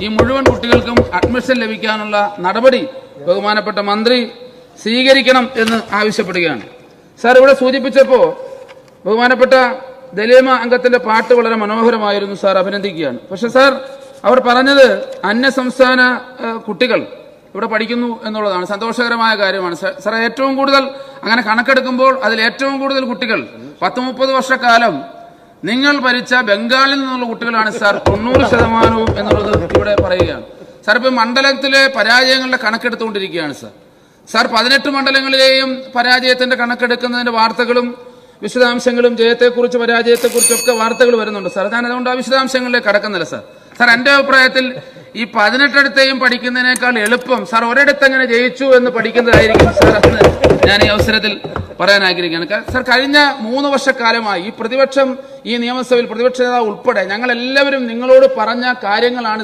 ഈ മുഴുവൻ കുട്ടികൾക്കും അഡ്മിഷൻ ലഭിക്കാനുള്ള നടപടി ബഹുമാനപ്പെട്ട മന്ത്രി സ്വീകരിക്കണം എന്ന് ആവശ്യപ്പെടുകയാണ്. സാർ ഇവിടെ സൂചിപ്പിച്ചപ്പോൾ ബഹുമാനപ്പെട്ട ദലീമ അംഗത്തിന്റെ പാട്ട് വളരെ മനോഹരമായിരുന്നു, സാർ അഭിനന്ദിക്കുകയാണ്. പക്ഷെ സാർ അവർ പറഞ്ഞത് അന്യ സംസ്ഥാന കുട്ടികൾ ഇവിടെ പഠിക്കുന്നു എന്നുള്ളതാണ്. സന്തോഷകരമായ കാര്യമാണ് സാർ. ഏറ്റവും കൂടുതൽ അങ്ങനെ കണക്കെടുക്കുമ്പോൾ അതിൽ ഏറ്റവും കൂടുതൽ കുട്ടികൾ 10-30 വർഷക്കാലം നിങ്ങൾ ഭരിച്ച ബംഗാളിൽ നിന്നുള്ള കുട്ടികളാണ് സാർ 90% എന്നുള്ളത് ഇവിടെ പറയുകയാണ്. സാർ ഇപ്പം മണ്ഡലത്തിലെ പരാജയങ്ങളുടെ കണക്കെടുത്തുകൊണ്ടിരിക്കുകയാണ് സാർ 18 മണ്ഡലങ്ങളിലെയും പരാജയത്തിന്റെ കണക്കെടുക്കുന്നതിന്റെ വാർത്തകളും വിശദാംശങ്ങളും ജയത്തെക്കുറിച്ച് പരാജയത്തെക്കുറിച്ചൊക്കെ വാർത്തകൾ വരുന്നുണ്ട് സാർ. ഞാൻ അതുകൊണ്ട് ആ വിശദാംശങ്ങളിലേക്ക് കടക്കുന്നില്ല സാർ. സാർ എന്റെ അഭിപ്രായത്തിൽ ഈ 18 പഠിക്കുന്നതിനേക്കാൾ എളുപ്പം സാർ ഒരിടത്ത് എങ്ങനെ ജയിച്ചു എന്ന് പഠിക്കുന്നതായിരിക്കും സാർ എന്ന് ഞാൻ ഈ അവസരത്തിൽ പറയാൻ ആഗ്രഹിക്കുകയാണ്. സാർ കഴിഞ്ഞ 3 വർഷക്കാലമായി ഈ പ്രതിപക്ഷം ഈ നിയമസഭയിൽ പ്രതിപക്ഷ നേതാവ് ഉൾപ്പെടെ ഞങ്ങൾ എല്ലാവരും നിങ്ങളോട് പറഞ്ഞ കാര്യങ്ങളാണ്